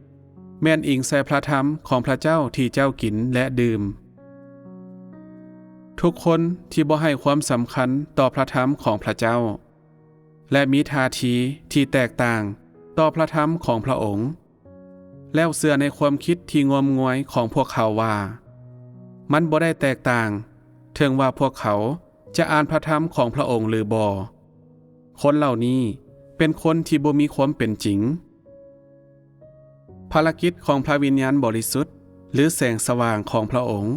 แม่นอิงใส่พระธรรมของพระเจ้าที่เจ้ากินและดื่มทุกคนที่บ่ให้ความสำคัญต่อพระธรรมของพระเจ้าและมีท่าทีที่แตกต่างต่อพระธรรมของพระองค์แล้วเชื่อในความคิดที่งมงวยของพวกเขาว่ามันบ่ได้แตกต่างถึงว่าพวกเขาจะอ่านพระธรรมของพระองค์หรือบ่คนเหล่านี้เป็นคนที่บ่มีความเป็นจริงภารกิจของพระวิญญาณบริสุทธิ์หรือแสงสว่างของพระองค์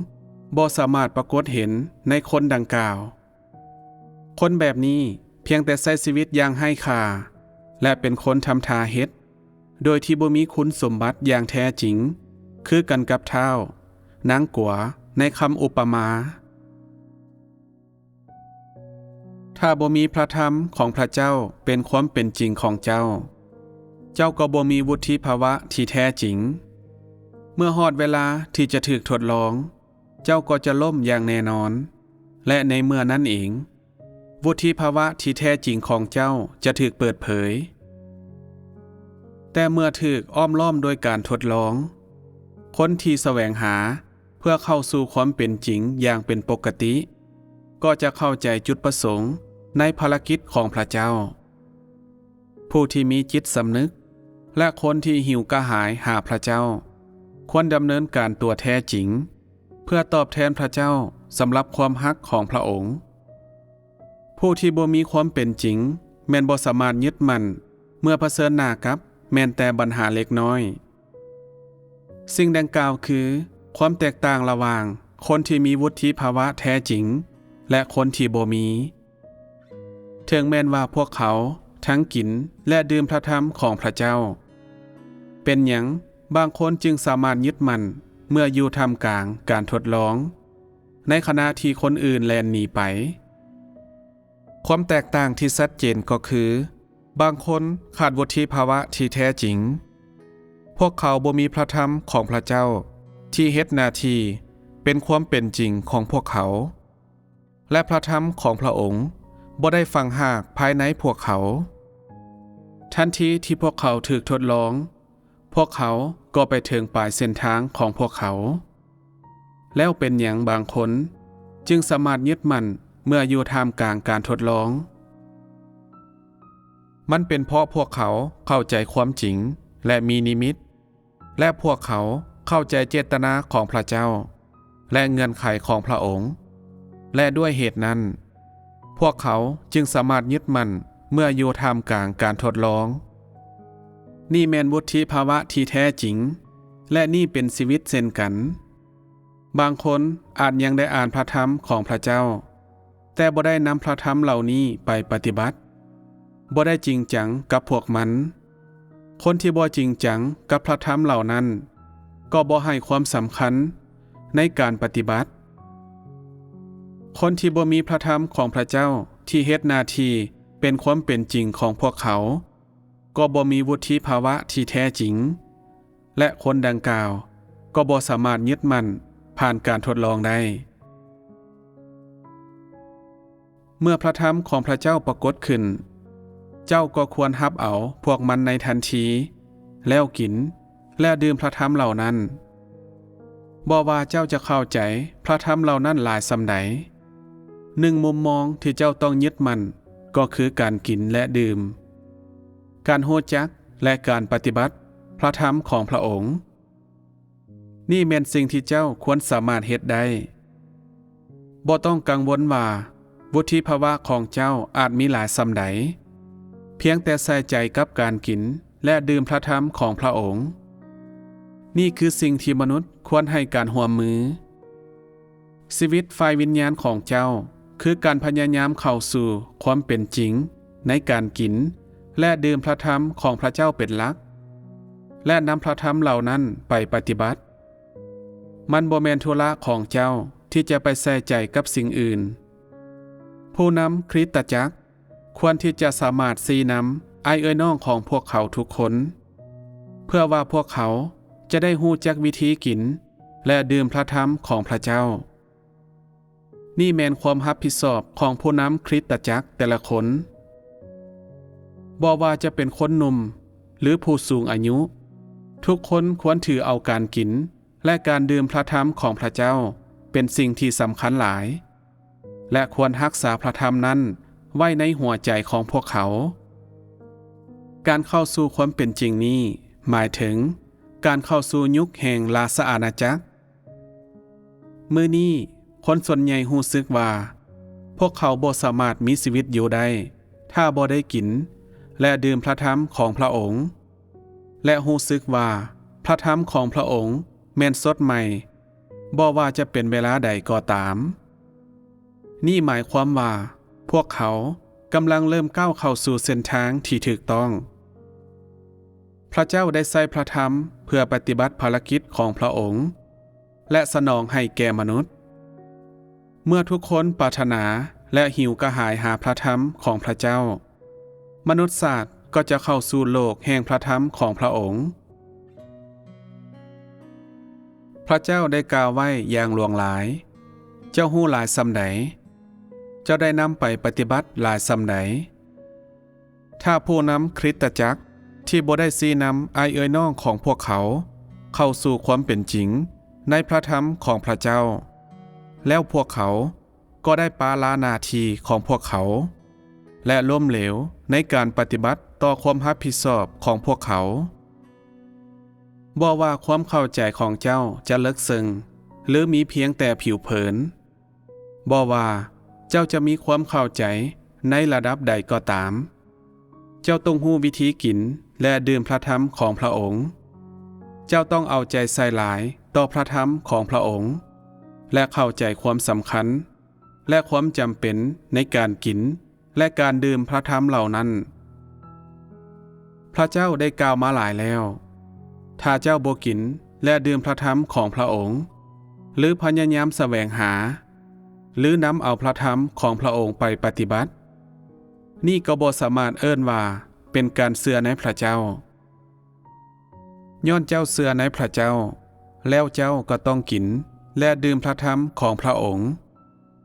บ่สามารถปรากฏเห็นในคนดังกล่าวคนแบบนี้เพียงแต่ใช้ชีวิตอย่างให้ค่าและเป็นคนทำทาเฮ็ดโดยที่บ่มีคุณสมบัติอย่างแท้จริงคือกันกับเท้านางกัวในคำอุปมาถ้าบ่มีพระธรรมของพระเจ้าเป็นความเป็นจริงของเจ้าก็บ่มีวุฒิภาวะที่แท้จริงเมื่อฮอดเวลาที่จะถูกทดลองเจ้าก็จะล้มอย่างแน่นอนและในเมื่อนั้นเองวุฒิภาวะที่แท้จริงของเจ้าจะถูกเปิดเผยแต่เมื่อถูกอ้อมล้อมโดยการทดลองคนที่แสวงหาเพื่อเข้าสู่ความเป็นจริงอย่างเป็นปกติก็จะเข้าใจจุดประสงค์ในภารกิจของพระเจ้าผู้ที่มีจิตสำนึกและคนที่หิวกระหายหาพระเจ้าควรดำเนินการตัวแท้จริงเพื่อตอบแทนพระเจ้าสำหรับความฮักของพระองค์ผู้ที่บ่มีความเป็นจริงแม้นบ่สามารถยึดมั่นเมื่อเผชิญหน้ากับแม้นแต่ปัญหาเล็กน้อยสิ่งดังกล่าวคือความแตกต่างระหว่างคนที่มีวุฒิภาวะแท้จริงและคนที่บ่มีถึงแม้นว่าพวกเขาทั้งกินและดื่มพระธรรมของพระเจ้าเป็นหยังบางคนจึงสามารถยึดมั่นเมื่ออยู่ท่ามกลางการทดลองในขณะที่คนอื่นแล่นหนีไป ความแตกต่างที่ชัดเจนก็คือบางคนขาดวุฒิภาวะที่แท้จริงพวกเขาบ่มีพระธรรมของพระเจ้าที่เฮ็ดหน้าที่เป็นความเป็นจริงของพวกเขาและพระธรรมของพระองค์บ่ได้ฝังหากภายในพวกเขาทันทีที่พวกเขาถูกทดลองพวกเขาก็ไปถึงปลายเส้นทางของพวกเขาแล้วเป็นหยังบางคนจึงสามารถยึดมั่นเมื่ออยู่ท่ามกลางการทดลองมันเป็นเพราะพวกเขาเข้าใจความจริงและมีนิมิตและพวกเขาเข้าใจเจตนาของพระเจ้าและเงื่อนไขของพระองค์และด้วยเหตุนั้นพวกเขาจึงสามารถยึดมั่นเมื่ออยู่ท่ามกลางการทดลองนี่แม่นวุฒิภาวะที่แท้จริงและนี่เป็นชีวิตเช่นกันบางคนอาจยังได้อ่านพระธรรมของพระเจ้าแต่บ่ได้นำพระธรรมเหล่านี้ไปปฏิบัติบ่ได้จริงจังกับพวกมันคนที่บ่จริงจังกับพระธรรมเหล่านั้นก็บ่ให้ความสำคัญในการปฏิบัติคนที่บ่มีพระธรรมของพระเจ้าที่เฮ็ดหน้าที่เป็นความเป็นจริงของพวกเขาก็บ่มีวุฒิภาวะที่แท้จริงและคนดังกล่าวก็บ่สามารถยึดมั่นผ่านการทดลองได้เมื่อพระธรรมของพระเจ้าปรากฏขึ้นเจ้าก็ควรรับเอาพวกมันในทันทีแล้วกินและดื่มพระธรรมเหล่านั้นบ่ว่าเจ้าจะเข้าใจพระธรรมเหล่านั้นหลายส่ำใดหนึ่งมุมมองที่เจ้าต้องยึดมั่นก็คือการกินและดื่มการรู้จักและการปฏิบัติพระธรรมของพระองค์นี่เป็นสิ่งที่เจ้าควรสามารถเฮ็ดได้บ่ต้องกังวลว่าวุฒิภาวะของเจ้าอาจมีหลายส่ำใดเพียงแต่ใส่ใจกับการกินและดื่มพระธรรมของพระองค์นี่คือสิ่งที่มนุษย์ควรให้การร่วมมือชีวิตฝ่ายวิญญาณของเจ้าคือการพยายามเข้าสู่ความเป็นจริงในการกินและดื่มพระธรรมของพระเจ้าเป็นหลักและนำพระธรรมเหล่านั้นไปปฏิบัติมันบ่แม่นธุระของเจ้าที่จะไปใส่ใจกับสิ่งอื่นผู้นำคริสตจักรควรที่จะสามารถซี้นำไอ้น้องของพวกเขาทุกคนเพื่อว่าพวกเขาจะได้รู้จักวิธีกินและดื่มพระธรรมของพระเจ้านี่แม่นความรับผิดชอบของผู้นำคริสตจักรแต่ละคนบ่ว่าจะเป็นคนหนุ่มหรือผู้สูงอายุทุกคนควรถือเอาการกินและการดื่มพระธรรมของพระเจ้าเป็นสิ่งที่สำคัญหลายและควรรักษาพระธรรมนั้นไว้ในหัวใจของพวกเขาการเข้าสู่ความเป็นจริงนี้หมายถึงการเข้าสู่ยุคแห่งราชอาณาจักรมื้อนี้คนส่วนใหญ่รู้สึกว่าพวกเขาบ่สามารถมีชีวิตอยู่ได้ถ้าบ่ได้กินและดื่มพระธรรมของพระองค์และรู้สึกว่าพระธรรมของพระองค์แม่นสดใหม่บ่ว่าจะเป็นเวลาใดก็ตามนี่หมายความว่าพวกเขากำลังเริ่มก้าวเข้าสู่เส้นทางที่ถูกต้องพระเจ้าได้ใช้พระธรรมเพื่อปฏิบัติภารกิจของพระองค์และสนองให้แก่มนุษย์เมื่อทุกคนปรารถนาและหิวกระหายหาพระธรรมของพระเจ้ามนุษยชาติก็จะเข้าสู่โลกแห่งพระธรรมของพระองค์พระเจ้าได้กล่าวไว้อย่างหลวงหลายเจ้าฮู้หลายส่ำใดเจ้าได้นำไปปฏิบัติหลายส่ำใดถ้าผู้นำคริสตจักรที่บ่ได้ซี้นำไอ้น้องของพวกเขาเข้าสู่ความเป็นจริงในพระธรรมของพระเจ้าแล้วพวกเขาก็ได้ปาลาหน้าที่ของพวกเขาและล้มเหลวในการปฏิบัติต่อความรับผิดชอบของพวกเขาบ่ว่าความเข้าใจของเจ้าจะลึกซึ้งหรือมีเพียงแต่ผิวเผินบ่ว่าเจ้าจะมีความเข้าใจในระดับใดก็ตามเจ้าต้องรู้วิธีกินและดื่มพระธรรมของพระองค์เจ้าต้องเอาใจใส่หลายต่อพระธรรมของพระองค์และเข้าใจความสำคัญและความจำเป็นในการกินและการดื่มพระธรรมเหล่านั้นพระเจ้าได้กล่าวมาหลายแล้วถ้าเจ้าบ่กินและดื่มพระธรรมของพระองค์หรือพยายามแสวงหาหรือนำเอาพระธรรมของพระองค์ไปปฏิบัติ นี่ก็บ่สามารถเอิ้นว่าเป็นการเชื่อในพระเจ้าย้อนเจ้าเชื่อในพระเจ้าแล้วเจ้าก็ต้องกินและดื่มพระทัยของพระองค์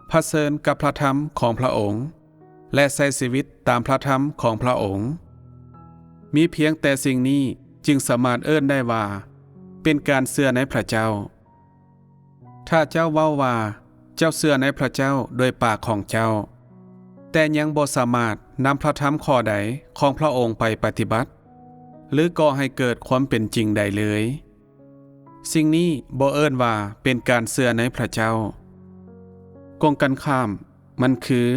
เผชิญกับพระทัยของพระองค์และใช้ชีวิตตามพระทัยของพระองค์มีเพียงแต่สิ่งนี้จึงสามารถเอิ้นได้ว่าเป็นการเชื่อในพระเจ้าถ้าเจ้าเว้าว่าเจ้าเชื่อในพระเจ้าโดยปากของเจ้าแต่ยังบ่สามารถนำพระทัยข้อใดของพระองค์ไปปฏิบัติหรือก่อให้เกิดความเป็นจริงใดเลยสิ่งนี้บ่เอิ้นว่าเป็นการเชื่อในพระเจ้ากงกันข้ามมันคือ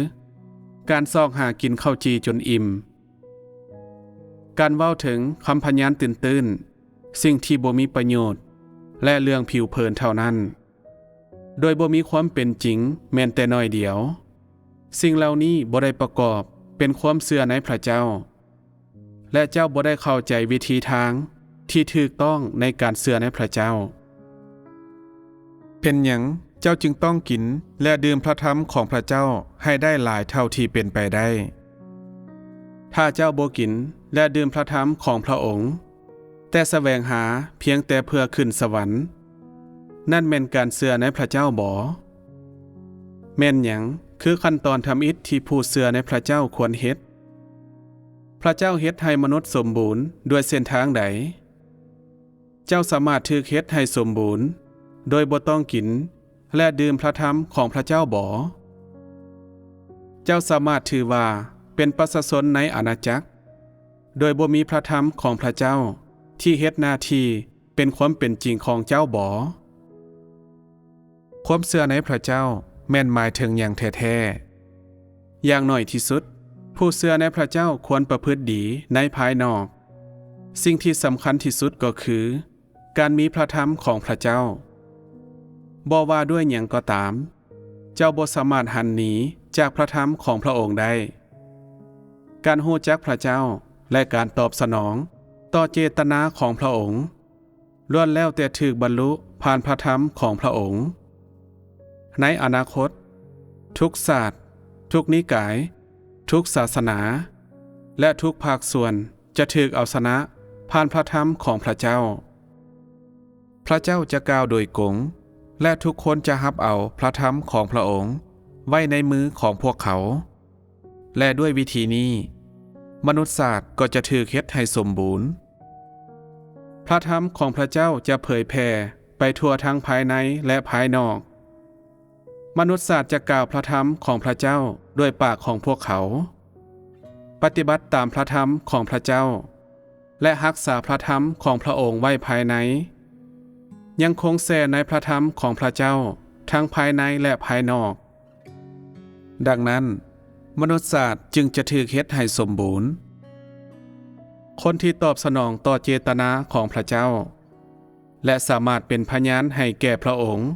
การซอกหากินข้าวจีจนอิ่มการเว้าถึงคำพยานตื่นๆสิ่งที่บ่มีประโยชน์และเรื่องผิวเผินเท่านั้นโดยบ่มีความเป็นจริงแม้แต่น้อยเดียวสิ่งเหล่านี้บ่ได้ประกอบเป็นความเชื่อในพระเจ้าและเจ้าบ่ได้เข้าใจวิธีทางที่ถูกต้องในการเชื่อในพระเจ้าเป็นหยังเจ้าจึงต้องกินและดื่มพระทัยของพระเจ้าให้ได้หลายเท่าที่เป็นไปได้ถ้าเจ้าบ่กินและดื่มพระทัยของพระองค์แต่แสวงหาเพียงแต่เพื่อขึ้นสวรรค์นั่นแม่นการเชื่อในพระเจ้าบ่แม่นหยังคือขั้นตอนทำอิฐที่ผู้เชื่อในพระเจ้าควรเฮ็ดพระเจ้าเฮ็ดให้มนุษย์สมบูรณ์ด้วยเส้นทางใดเจ้าสามารถถูกเฮ็ดให้สมบูรณ์โดยบ่ต้องกินและดื่มพระทัยของพระเจ้าบ่เจ้าสามารถถือว่าเป็นประชาชนในอาณาจักรโดยบ่มีพระทัยของพระเจ้าที่เฮ็ดหน้าที่เป็นความเป็นจริงของเจ้าบ่ความเชื่อในพระเจ้าแม่นหมายถึงอย่างแท้ๆอย่างน้อยที่สุดผู้เชื่อในพระเจ้าควรประพฤติดีในภายนอกสิ่งที่สำคัญที่สุดก็คือการมีพระทัยของพระเจ้าบ่ว่าด้วยหยังก็ตามเจ้าบ่สามารถหันหนีจากพระทัยของพระองค์ได้การรู้จักพระเจ้าและการตอบสนองต่อเจตนาของพระองค์ล้วนแล้วแต่ถูกบรรลุผ่านพระทัยของพระองค์ในอนาคตทุกศาสตร์ทุกนิกายทุกศาสนาและทุกภาคส่วนจะถูกเอาชนะผ่านพระทัยของพระเจ้าพระเจ้าจะกล่าวโดยกงและทุกคนจะรับเอาพระทัยของพระองค์ไว้ในมือของพวกเขาและด้วยวิธีนี้มนุษยศาสตร์ก็จะถูกเฮ็ดให้สมบูรณ์พระทัยของพระเจ้าจะเผยแผ่ไปทั่วทั้งภายในและภายนอกมนุษยศาสตร์จะกล่าวพระทัยของพระเจ้าด้วยปากของพวกเขาปฏิบัติตามพระทัยของพระเจ้าและรักษาพระทัยของพระองค์ไว้ภายในยังคงแช่ในพระทัยของพระเจ้าทั้งภายในและภายนอกดังนั้นมนุษยศาสตร์จึงจะถูกเฮ็ดให้สมบูรณ์คนที่ตอบสนองต่อเจตนาของพระเจ้าและสามารถเป็นพยานให้แก่พระองค์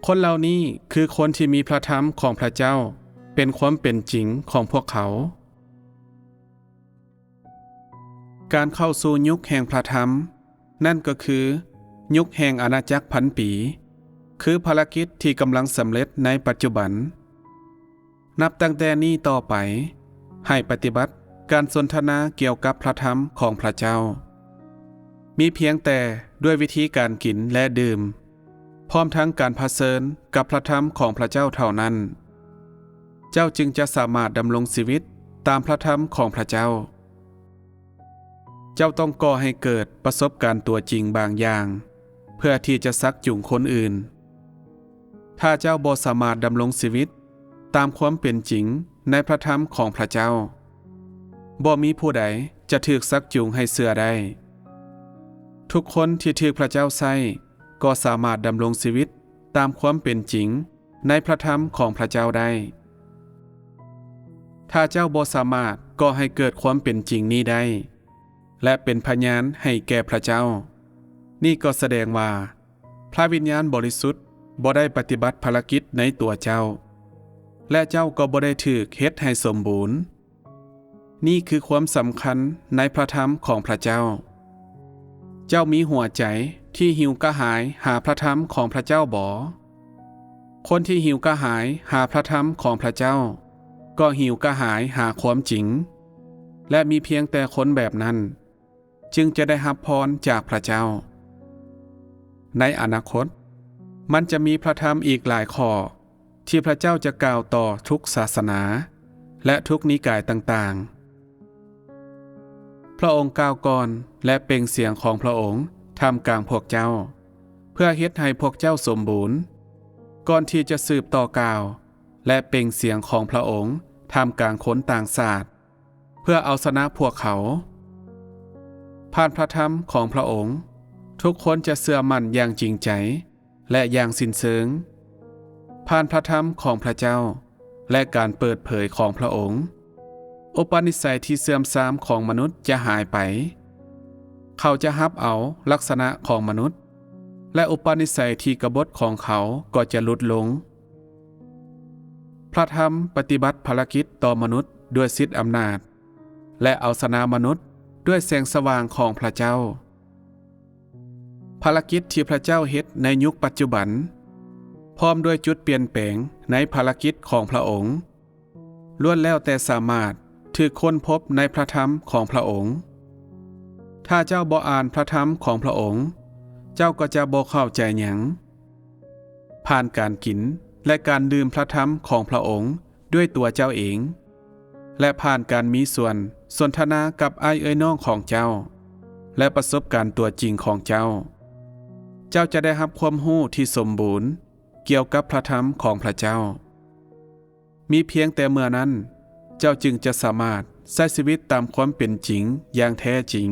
คนเหล่านี้คือคนที่มีพระทัยของพระเจ้าเป็นความเป็นจริงของพวกเขาการเข้าสู่ยุคแห่งพระทัยนั่นก็คือยุคแห่งอาณาจักรพันปีคือภารกิจที่กำลังสำเร็จในปัจจุบันนับตั้งแต่นี้ต่อไปให้ปฏิบัติการสนทนาเกี่ยวกับพระทัยของพระเจ้ามีเพียงแต่ด้วยวิธีการกินและดื่มพร้อมทั้งการเผชิญกับพระทัยของพระเจ้าเท่านั้นเจ้าจึงจะสามารถดำรงชีวิตตามพระทัยของพระเจ้าเจ้าต้องก่อให้เกิดประสบการณ์ตัวจริงบางอย่างเพื่อที่จะซักจูงคนอื่นถ้าเจ้าบ่สามารถดำรงชีวิตตามความเป็นจริงในพระทัยของพระเจ้าบ่มีผู้ใดจะถูกซักจูงให้เชื่อได้ทุกคนที่ถูกพระเจ้าใช้ก็สามารถดำรงชีวิตตามความเป็นจริงในพระทัยของพระเจ้าได้ถ้าเจ้าบ่สามารถก่อให้เกิดความเป็นจริงนี้ได้และเป็นพยานให้แก่พระเจ้านี่ก็แสดงว่าพระวิญญาณบริสุทธิ์บ่ได้ปฏิบัติภารกิจในตัวเจ้าและเจ้าก็บ่ได้ถูกเฮ็ดให้สมบูรณ์นี่คือความสำคัญในพระทัยของพระเจ้าเจ้ามีหัวใจที่หิวกระหายหาพระทัยของพระเจ้าบ่คนที่หิวกระหายหาพระทัยของพระเจ้า ก็หิวกระหายหาความจริงและมีเพียงแต่คนแบบนั้นจึงจะได้รับพรจากพระเจ้าในอนาคตมันจะมีพระธรรมอีกหลายข้อที่พระเจ้าจะกล่าวต่อทุกศาสนาและทุกนิกายต่างๆพระองค์กล่าวก่อนและเปล่งเสียงของพระองค์ท่ามกลางพวกเจ้าเพื่อเฮ็ดให้พวกเจ้าสมบูรณ์ก่อนที่จะสืบต่อกล่าวและเปล่งเสียงของพระองค์ท่ามกลางคนต่างชาติเพื่อเอาชนะพวกเขาผ่านพระธรรมของพระองค์ทุกคนจะเชื่อมั่นอย่างจริงใจและอย่างสิ้นเชิงผ่านพระธรรมของพระเจ้าและการเปิดเผยของพระองค์อุปนิสัยที่เสื่อมทรามของมนุษย์จะหายไปเขาจะรับเอาลักษณะของมนุษย์และอุปนิสัยที่กบฏของเขาก็จะลดลงพระธรรมปฏิบัติภารกิจต่อมนุษย์ด้วยฤทธิอำนาจและเอาชนะมนุษย์ด้วยแสงสว่างของพระเจ้าภารกิจที่พระเจ้าเฮ็ดในยุคปัจจุบันพร้อมด้วยจุดเปลี่ยนแปลงในภารกิจของพระองค์ล้วนแล้วแต่สามารถถูกค้นพบในพระธรรมของพระองค์ถ้าเจ้าบ่อ่านพระธรรมของพระองค์เจ้าก็จะบ่เข้าใจหยังผ่านการกินและการดื่มพระธรรมของพระองค์ด้วยตัวเจ้าเองและผ่านการมีส่วนสนทนากับอ้ายเอ๋ยน้องของเจ้าและประสบการณ์ตัวจริงของเจ้าจะได้รับความรู้ที่สมบูรณ์เกี่ยวกับพระธรรมของพระเจ้ามีเพียงแต่เมื่อนั้นเจ้าจึงจะสามารถใช้ชีวิตตามความเป็นจริงอย่างแท้จริง